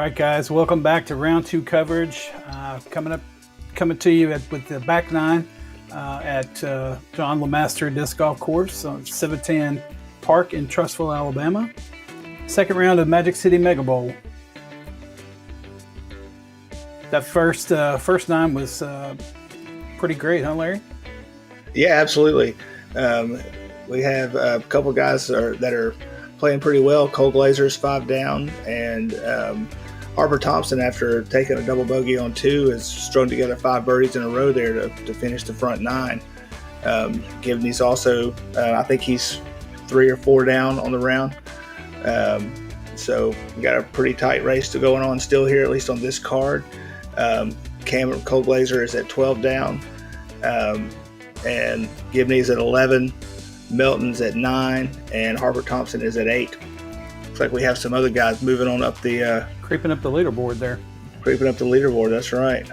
right, guys, welcome back to round 2 coverage. Coming to you with the back nine at John LeMaster Disc Golf Course on Civitan Park in Trussville, Alabama. Second round of Magic City Mega Bowl. That first nine was pretty great, huh, Larry? Yeah, absolutely. We have a couple guys that are playing pretty well. Colglazier's 5 down, and Harper Thompson, after taking a double bogey on 2, has strung together 5 birdies in a row there to finish the front 9. Gibney's also, I think he's 3 or 4 down on the round. So we got a pretty tight race going on still here, at least on this card. Colglazier is at 12 down, and Gibney's at 11. Melton's at 9, and Harper Thompson is at 8. Looks like we have some other guys moving on up the creeping up the leaderboard there. Creeping up the leaderboard, that's right.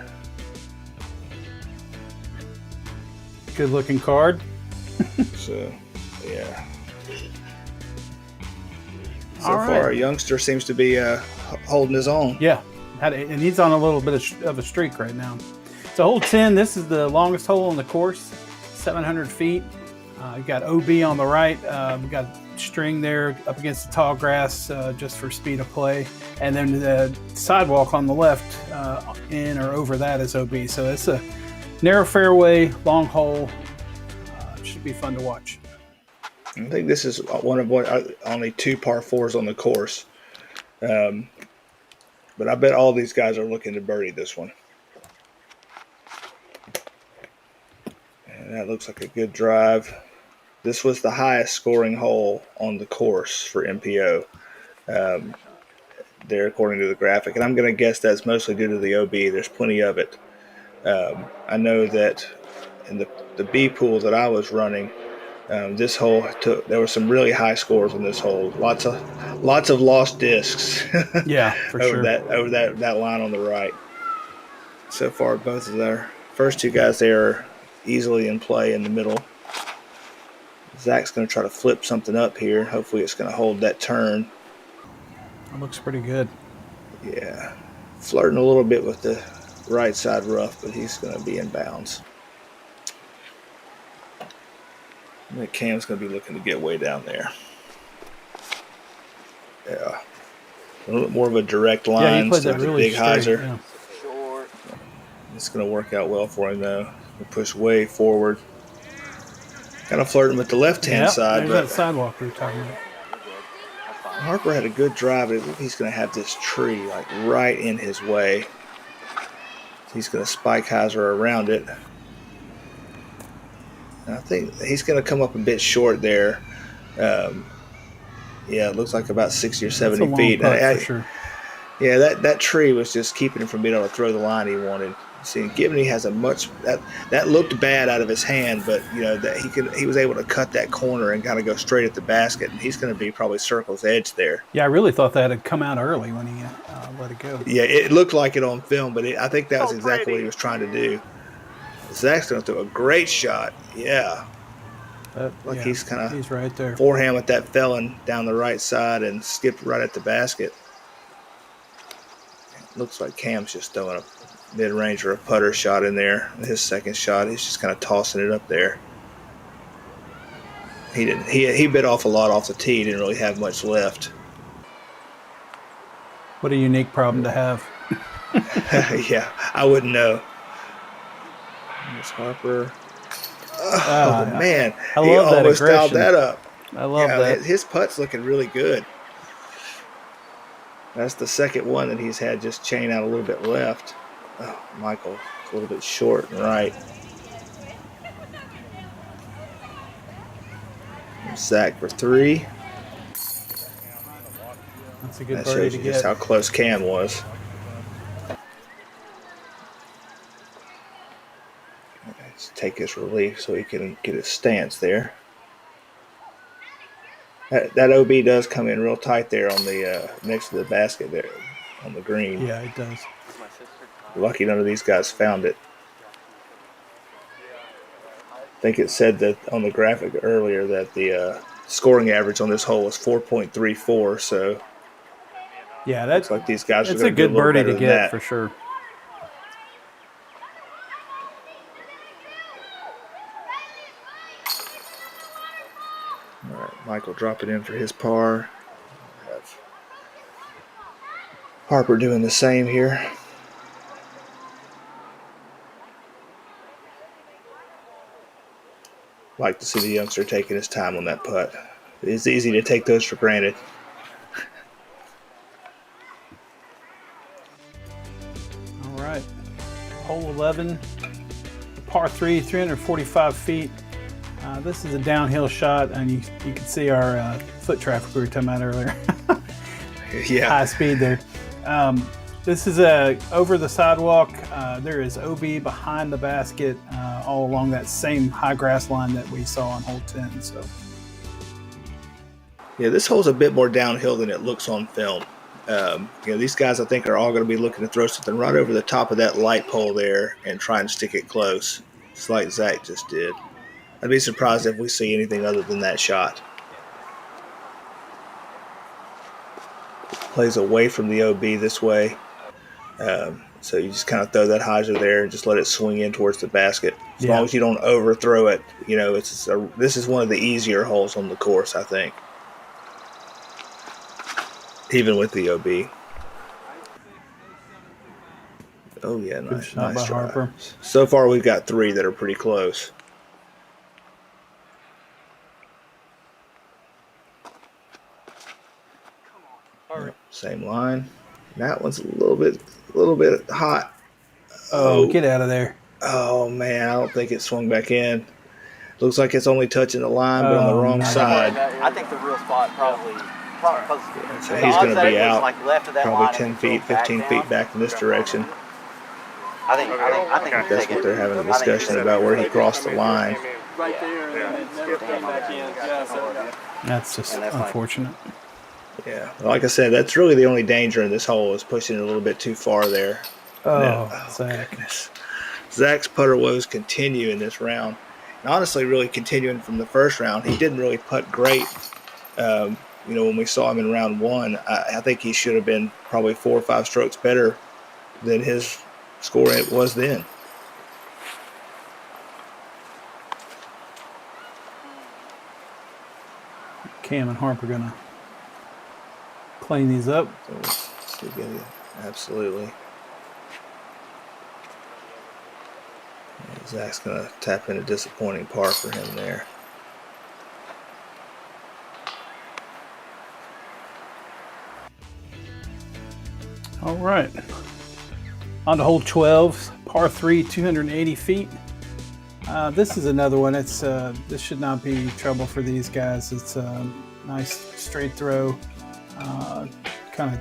Good looking card. So, yeah. So All far, right. our youngster seems to be holding his own. Yeah, and he's on a little bit of a streak right now. So hole 10, this is the longest hole on the course, 700 feet. You've got OB on the right. We've got string there up against the tall grass just for speed of play. And then the sidewalk on the left, in or over that is OB. So it's a narrow fairway, long hole. Should be fun to watch. I think this is one of only 2 par 4s on the course. But I bet all these guys are looking to birdie this one. And that looks like a good drive. This was the highest scoring hole on the course for MPO there, according to the graphic. And I'm going to guess that's mostly due to the OB. There's plenty of it. I know that in the B pool that I was running, this hole there were some really high scores on this hole. Lots of lost discs. Yeah, for over sure. Over that line on the right. So far, both of their first 2 guys there are easily in play in the middle. Zach's going to try to flip something up here. Hopefully it's going to hold that turn. That looks pretty good. Yeah. Flirting a little bit with the right side rough, but he's going to be in bounds. I think Cam's going to be looking to get way down there. Yeah. A little bit more of a direct line. Yeah, he played that really big straight. hyzer. Yeah. It's going to work out well for him, though. He'll push way forward. Kind of flirting with the left-hand side. There's that sidewalk we were talking about. Harper had a good drive, but he's going to have this tree like right in his way. He's going to spike hyzer around it. And I think he's going to come up a bit short there. Yeah, it looks like about 60 or 70 feet. Putt, for sure. Yeah, that tree was just keeping him from being able to throw the line he wanted. See, Gibney has that looked bad out of his hand, but you know that he was able to cut that corner and kind of go straight at the basket, and he's going to be probably circle's edge there. Yeah, I really thought that had come out early when he let it go. Yeah, it looked like it on film, but I think that was exactly what he was trying to do. Zach's going to throw a great shot. Yeah, he's kind of he's right there. Forehand with that felon down the right side and skipped right at the basket. Looks like Cam's just throwing a mid-range or a putter shot in there. His second shot, he's just kind of tossing it up there. He bit off a lot off the tee. He didn't really have much left. What a unique problem to have. Yeah, I wouldn't know. Here's Harper. Oh, man. I love he that almost dialed aggression. that up. I love that. His putt's looking really good. That's the second one that he's had just chain out a little bit left. Oh, Michael, a little bit short and right. Zach for 3. That's a good That birdie shows to you get. just how close Cam was. Let's take his relief so he can get his stance there. That OB does come in real tight there on the next to the basket there on the green. Yeah, it does. Lucky none of these guys found it. I think it said that on the graphic earlier that the scoring average on this hole was 4.34, so Yeah, Looks like these guys are it's going a to do a good little birdie better to than get that. for sure. All right, Michael dropping in for his par. Have Harper doing the same here. Like to see the youngster taking his time on that putt. It's easy to take those for granted. All right, hole 11, par 3, 345 feet. This is a downhill shot, and you can see our foot traffic we were talking about earlier. Yeah. High speed there. This is over the sidewalk. There is OB behind the basket, all along that same high grass line that we saw on hole 10. So, yeah, this hole's a bit more downhill than it looks on film. These guys, I think, are all going to be looking to throw something right over the top of that light pole there and try and stick it close, just like Zach just did. I'd be surprised if we see anything other than that shot. Plays away from the OB this way. So you just kind of throw that hyzer there and just let it swing in towards the basket. As long as you don't overthrow it, this is one of the easier holes on the course, I think. Even with the OB. Oh, yeah, nice shot by try. Harper. So far, we've got 3 that are pretty close. Yep, same line. That one's a little bit hot. Oh, get out of there. Oh, man, I don't think it swung back in. Looks like it's only touching the line, but on the wrong side. I think the real spot probably so he's going to be out like left of that probably line 10 feet, 15 feet back in this direction. I think That's what they're having a discussion about, where he crossed the line. Right there, and it never came back in. Yeah, so That's just unfortunate. Yeah, like I said, that's really the only danger in this hole is pushing it a little bit too far there. Zach. Goodness. Zach's putter woes continue in this round. And honestly, really continuing from the first round. He didn't really putt great. When we saw him in round 1, I think he should have been probably 4 or 5 strokes better than his score it was then. Cam and Harper gonna clean these up. Absolutely. Zach's gonna tap in a disappointing par for him there. All right. On to hole 12, par 3, 280 feet. This is another one. This should not be trouble for these guys. It's a nice straight throw, kind of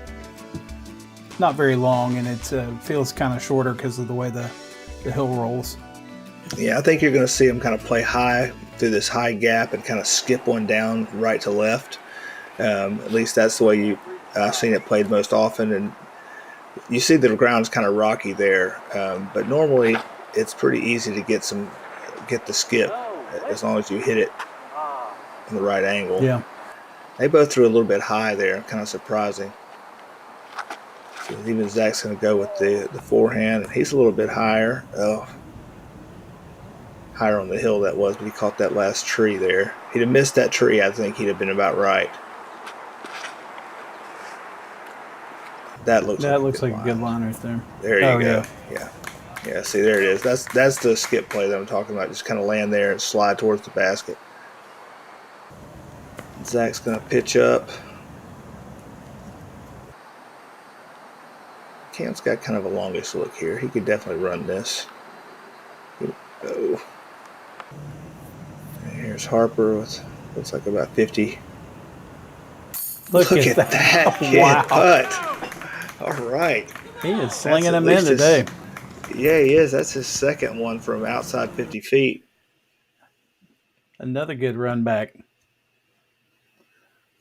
not very long, and it feels kind of shorter because of the way the hill rolls. Yeah, I think you're going to see him kind of play high through this high gap and kind of skip one down right to left. At least that's the way I've seen it played most often, and you see the ground's kind of rocky there, but normally it's pretty easy to get the skip as long as you hit it in the right angle. Yeah. They both threw a little bit high there, kind of surprising. So even Zach's going to go with the forehand, and he's a little bit higher. Higher on the hill that was, but he caught that last tree there. He'd have missed that tree, I think he'd have been about right. That looks like a good line right there. There you go. Yeah. See, there it is. That's the skip play that I'm talking about. Just kind of land there and slide towards the basket. Zach's going to pitch up. Cam's got kind of a longish look here. He could definitely run this. Oh. And here's Harper with looks like about 50. Look at that kid wow. putt. All right. He is slinging them in today. Yeah, he is. That's his second one from outside 50 feet. Another good run back.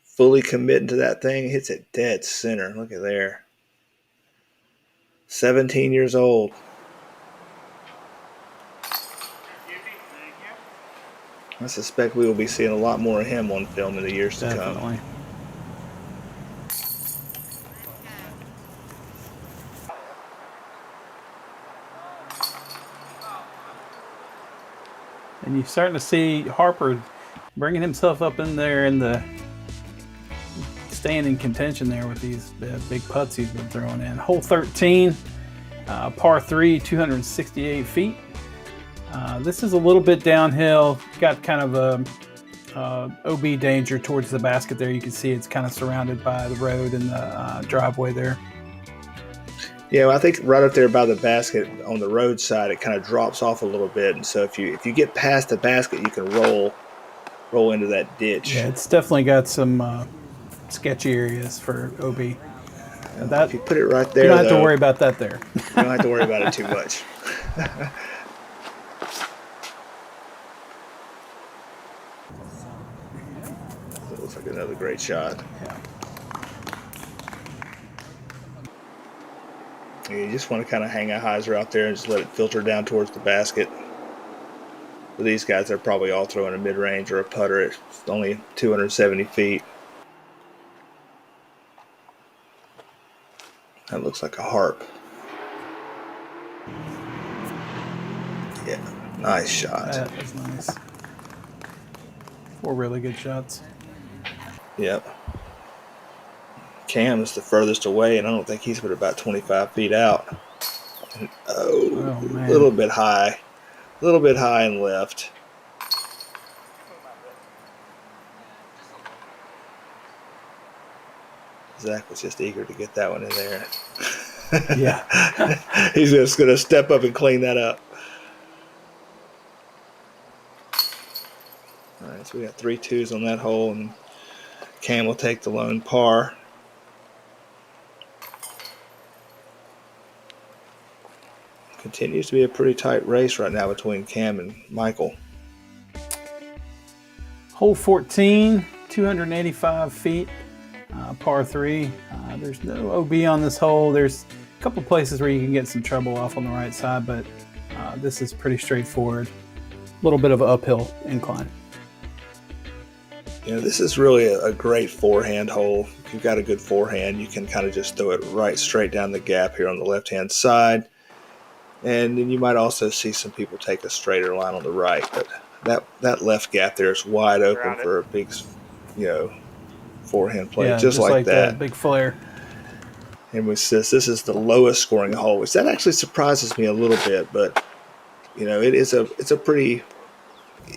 Fully committing to that thing. Hits it dead center. Look at there. 17 years old. I suspect we will be seeing a lot more of him on film in the years to come. And you're starting to see Harper bringing himself up in there in the staying in contention there with these big putts he's been throwing in. Hole 13, par 3, 268 feet. This is a little bit downhill. Got kind of a OB danger towards the basket there. You can see it's kind of surrounded by the road and the driveway there. Yeah, well, I think right up there by the basket on the road side, it kind of drops off a little bit, and so if you get past the basket, you can roll into that ditch. Yeah, it's definitely got some sketchy areas for OB. That, if you put it right there, you don't have to worry about that there. You don't have to worry about it too much. That looks like another great shot. Yeah. You just want to kind of hang a hyzer out there and just let it filter down towards the basket. For these guys, they're probably all throwing a mid-range or a putter. It's only 270 feet. That looks like a harp. Yeah, nice shot. That was nice. 4 really good shots. Yep. Cam is the furthest away, and I don't think he's but about 25 feet out. And, Oh, man. A little bit high. A little bit high and left. Zach was just eager to get that one in there. Yeah. He's just going to step up and clean that up. All right, so we got 3 2s on that hole, and Cam will take the lone par. Continues to be a pretty tight race right now between Cam and Michael. Hole 14, 285 feet, par 3. There's no OB on this hole. There's a couple places where you can get some treble off on the right side, but this is pretty straightforward. A little bit of an uphill incline. You know, this is really a great forehand hole. If you've got a good forehand, you can kind of just throw it right straight down the gap here on the left-hand side. And then you might also see some people take a straighter line on the right, but that left gap there is wide open for a big, forehand play, Yeah, just like that. Big flare. And with this is the lowest scoring hole, which that actually surprises me a little bit, but it's a pretty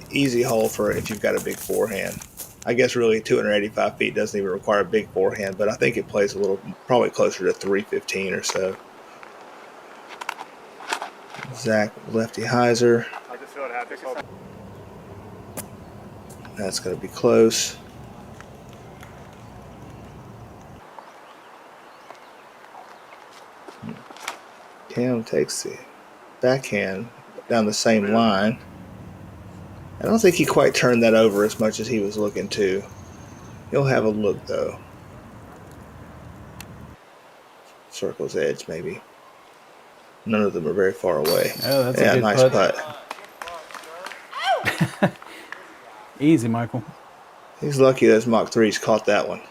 easy hole for if you've got a big forehand. I guess really 285 feet doesn't even require a big forehand, but I think it plays probably closer to 315 or so. Zach lefty hyzer. I just feel it happened. That's going to be close. Cam takes the backhand down the same line. I don't think he quite turned that over as much as he was looking to. He'll have a look though. Circle's edge maybe. None of them are very far away. Oh, that's a good nice putt. Easy, Michael. He's lucky those Mach 3s caught that one.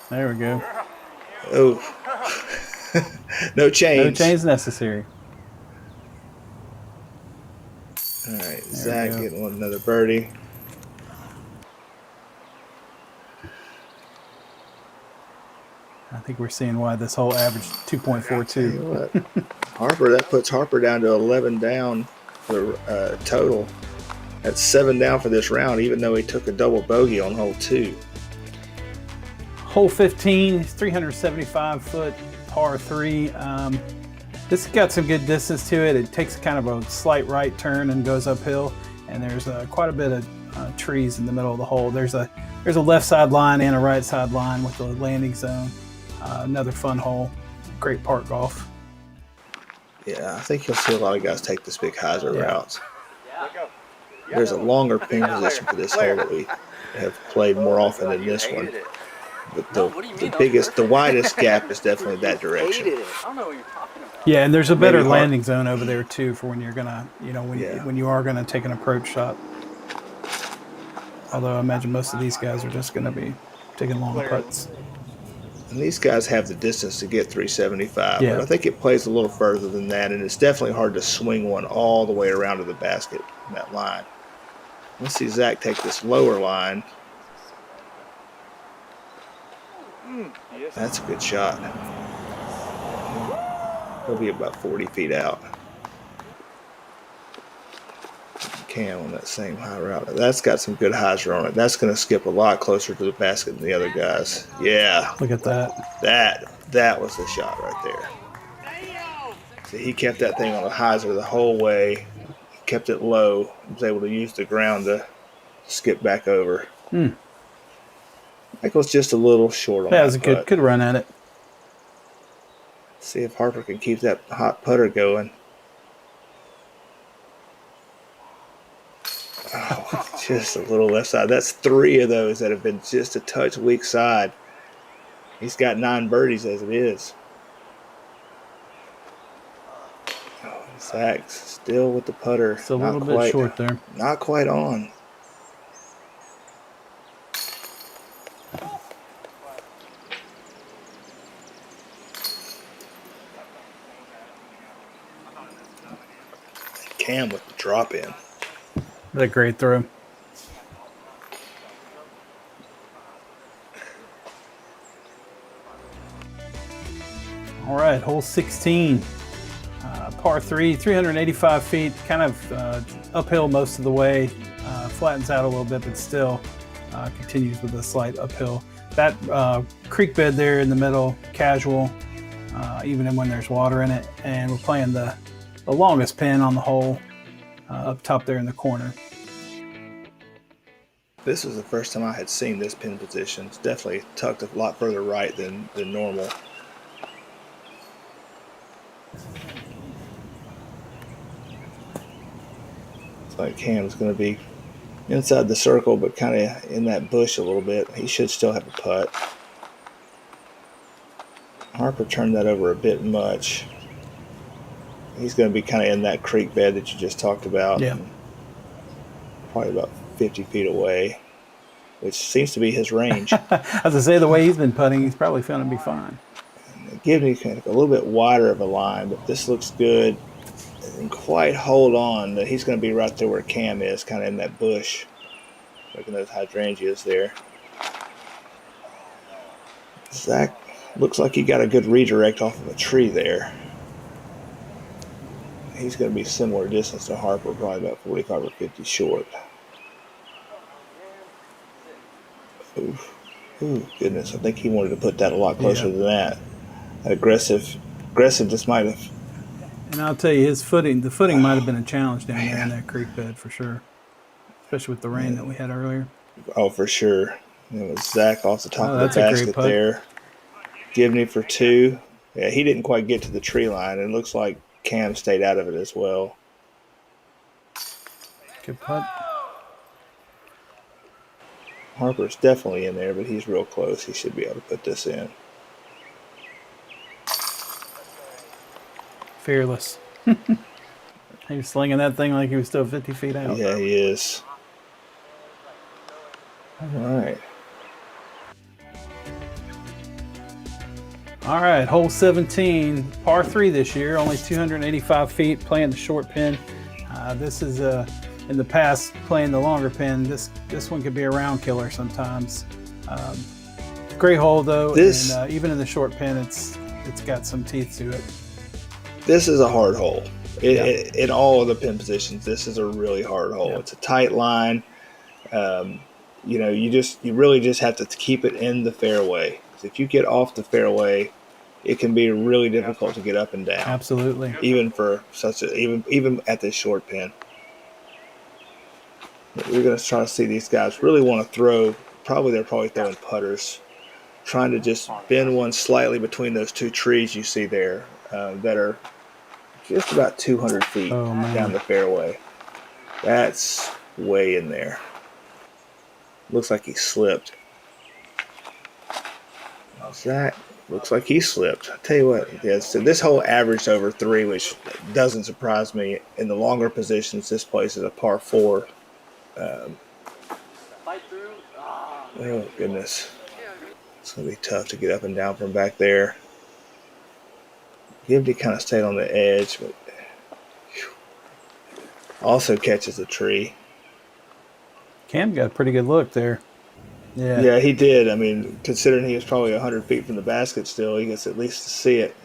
There we go. Oh. No chains. No chains necessary. All right, Zach getting another birdie. I think we're seeing why this hole averaged 2.42. Harper, that puts Harper down to 11 down for total. That's 7 down for this round, even though he took a double bogey on hole 2. Hole 15, 375 foot par 3. This has got some good distance to it. It takes kind of a slight right turn and goes uphill, and there's quite a bit of trees in the middle of the hole. There's a left side line and a right side line with the landing zone. Another fun hole. Great park golf. Yeah, I think you'll see a lot of guys take this big hyzer route. There's a longer pin position for this hole that we have played more often than this one. But the widest gap is definitely that direction. I don't know what you're talking about. Yeah, and there's a better Maybe landing zone over there too for when you're gonna, when you are gonna take an approach shot. Although I imagine most of these guys are just gonna be taking long putts. And these guys have the distance to get 375, Yeah. but I think it plays a little further than that, and it's definitely hard to swing one all the way around to the basket in that line. Let's see Zach take this lower line. Yes. That's a good shot. He'll be about 40 feet out. Cam on that same high route. That's got some good hyzer on it. That's going to skip a lot closer to the basket than the other guys. Yeah. Look at that. That was the shot right there. See, he kept that thing on the hyzer the whole way. He kept it low. He was able to use the ground to skip back over. Michael's just a little short on That that was a putt. good run at it. See if Harper can keep that hot putter going. Oh, just a little left side. That's 3 of those that have been just a touch weak side. He's got 9 birdies as it is. Oh, Zach's still with the putter. It's a little bit short there. Not quite on. Cam with the drop in. What a great throw. All right, hole 16. Par 3, 385 feet, kind of uphill most of the way. Flattens out a little bit, but still continues with a slight uphill. That creek bed there in the middle, casual, even when there's water in it. And we're playing the longest pin on the hole up top there in the corner. This was the first time I had seen this pin position. It's definitely tucked a lot further right than normal. Looks like Cam's going to be inside the circle, but kind of in that bush a little bit. He should still have a putt. Harper turned that over a bit much. He's going to be kind of in that creek bed that you just talked about. Yeah. Probably about 50 feet away, which seems to be his range. As I say, the way he's been putting, he's probably feeling to be fine. Gibney kind of a little bit wider of a line, but this looks good. Didn't quite hold on. He's going to be right there where Cam is, kind of in that bush. Look at those hydrangeas there. Zach looks like he got a good redirect off of a tree there. He's going to be similar distance to Harper, probably about 45 or 50 short. Ooh, goodness. I think he wanted to put that a lot closer than that. Aggressive just might have. And I'll tell you, the footing might have been a challenge down there in that creek bed for sure, especially with the rain that we had earlier. Oh, for sure. It was Zach off the top of that's the a great basket putt. there. Gibney for 2. Yeah, he didn't quite get to the tree line. It looks like Cam stayed out of it as well. Good putt. Harper's definitely in there, but he's real close. He should be able to put this in. Fearless. He was slinging that thing like he was still 50 feet out. Yeah, he is. All right. All right, hole 17, par 3 this year, only 285 feet, playing the short pin. This is in the past playing the longer pin. This one could be a round killer sometimes. Great hole though, and even in the short pin, it's got some teeth to it. This is a hard hole. In all of the pin positions, this is a really hard hole. It's a tight line. You really just have to keep it in the fairway. If you get off the fairway, it can be really difficult to get up and down. Absolutely. Even for even at this short pin. We're going to try to see these guys really want to throw. They're probably throwing putters, trying to just bend one slightly between those 2 trees you see there that are just about 200 feet down the fairway. That's way in there. Looks like he slipped. Zach looks like he slipped. I tell you what, so this hole averaged over 3, which doesn't surprise me. In the longer positions, this place is a par 4. Oh, goodness. It's going to be tough to get up and down from back there. Gibney kind of stayed on the edge, but also catches a tree. Cam got a pretty good look there. Yeah. Yeah, he did. I mean, considering he was probably 100 feet from the basket still, he gets at least to see it.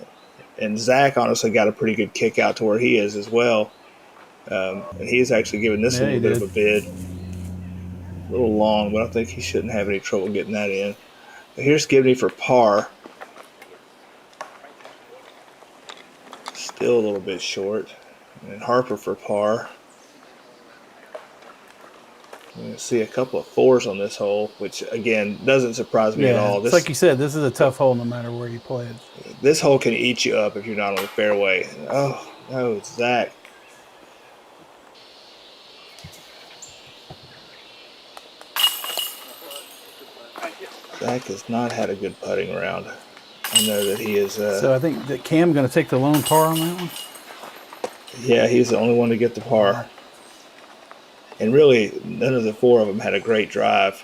And Zach honestly got a pretty good kick out to where he is as well. And he's actually giving this a little bit of a bid. A little long, but I think he shouldn't have any trouble getting that in. But here's Gibney for par. Still a little bit short. And Harper for par. We're going to see a couple of fours on this hole, which, again, doesn't surprise me at all. It's like you said, this is a tough hole no matter where you play it. This hole can eat you up if you're not on the fairway. Oh, no, it's Zach. Zach has not had a good putting round. I know that he is. So I think that Cam going to take the lone par on that one. Yeah, he's the only one to get the par. And really, none of the four of them had a great drive,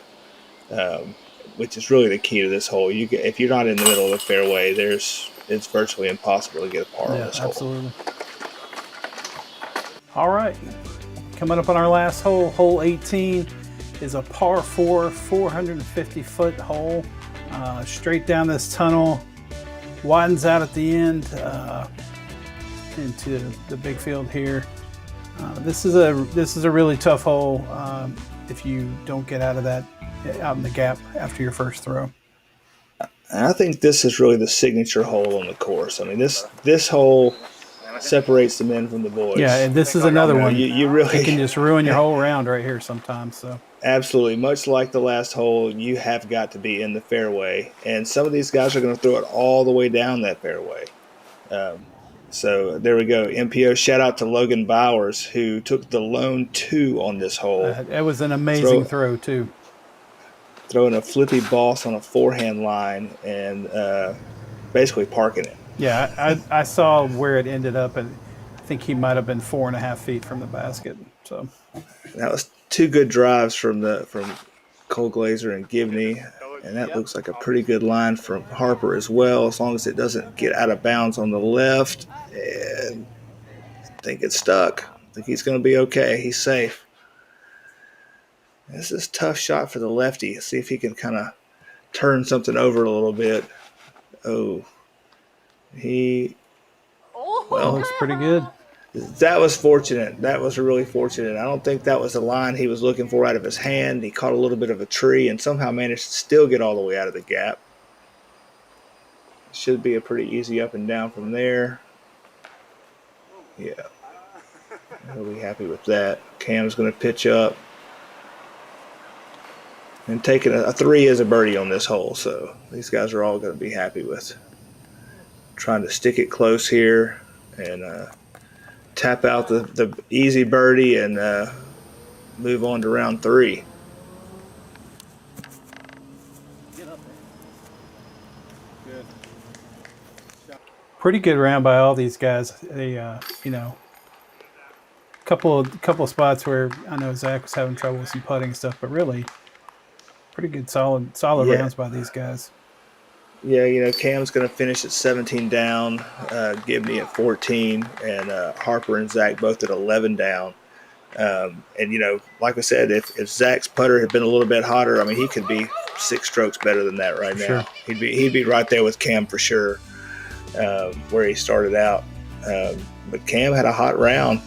which is really the key to this hole. If you're not in the middle of the fairway, it's virtually impossible to get a par on this hole. Absolutely. All right, coming up on our last hole, hole 18, is a par 4, 450-foot hole. Straight down this tunnel, widens out at the end into the big field here. This is a really tough hole if you don't get out in the gap after your first throw. And I think this is really the signature hole on the course. I mean, this hole separates the men from the boys. Yeah, and this is another one. You really it can just ruin your whole round right here sometimes. So absolutely, much like the last hole, you have got to be in the fairway, and some of these guys are going to throw it all the way down that fairway. So there we go. MPO, shout out to Logan Bowers, who took the lone 2 on this hole. It was an amazing throw, too. Throwing a flippy boss on a forehand line and basically parking it. Yeah, I saw where it ended up, and I think he might have been 4.5 feet from the basket. So that was 2 good drives from Colglazier and Gibney. And that looks like a pretty good line from Harper as well, as long as it doesn't get out of bounds on the left. And I think it's stuck. I think he's going to be okay. He's safe. This is a tough shot for the lefty. See if he can kind of turn something over a little bit. Oh, well, looks pretty good. That was fortunate. That was really fortunate. I don't think that was the line he was looking for out of his hand. He caught a little bit of a tree and somehow managed to still get all the way out of the gap. Should be a pretty easy up and down from there. Yeah. He'll be happy with that. Cam's going to pitch up. And taking a 3 as a birdie on this hole. So these guys are all going to be happy with trying to stick it close here and tap out the easy birdie and move on to round 3. Pretty good round by all these guys. They, couple of spots where I know Zach was having trouble with some putting stuff, but really pretty good, solid rounds by these guys. Yeah, Cam's going to finish at 17 down, Gibney at 14, and Harper and Zach both at 11 down. And, like I said, if Zach's putter had been a little bit hotter, I mean, he could be 6 strokes better than that right now. Sure. He'd be right there with Cam for sure, where he started out. But Cam had a hot round.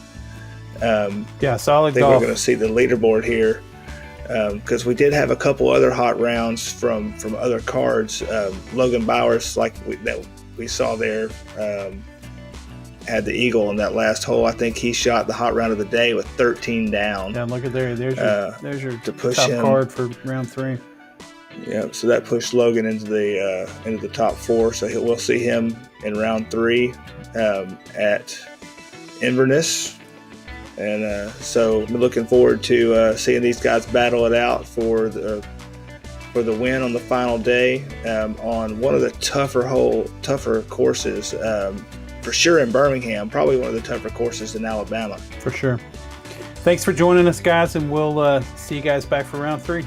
Solid I think golf. we're going to see the leaderboard here. Because we did have a couple other hot rounds from other cards. Logan Bowers, like we saw there, had the eagle on that last hole. I think he shot the hot round of the day with 13 down. Yeah, look at there. There's your to push top him. card for round 3. Yeah, so that pushed Logan into the top 4. So we'll see him in round 3 at Inverness. And so I'm looking forward to seeing these guys battle it out for the win on the final day on one of the tougher courses for sure in Birmingham, probably one of the tougher courses in Alabama. For sure. Thanks for joining us, guys, and we'll see you guys back for round 3.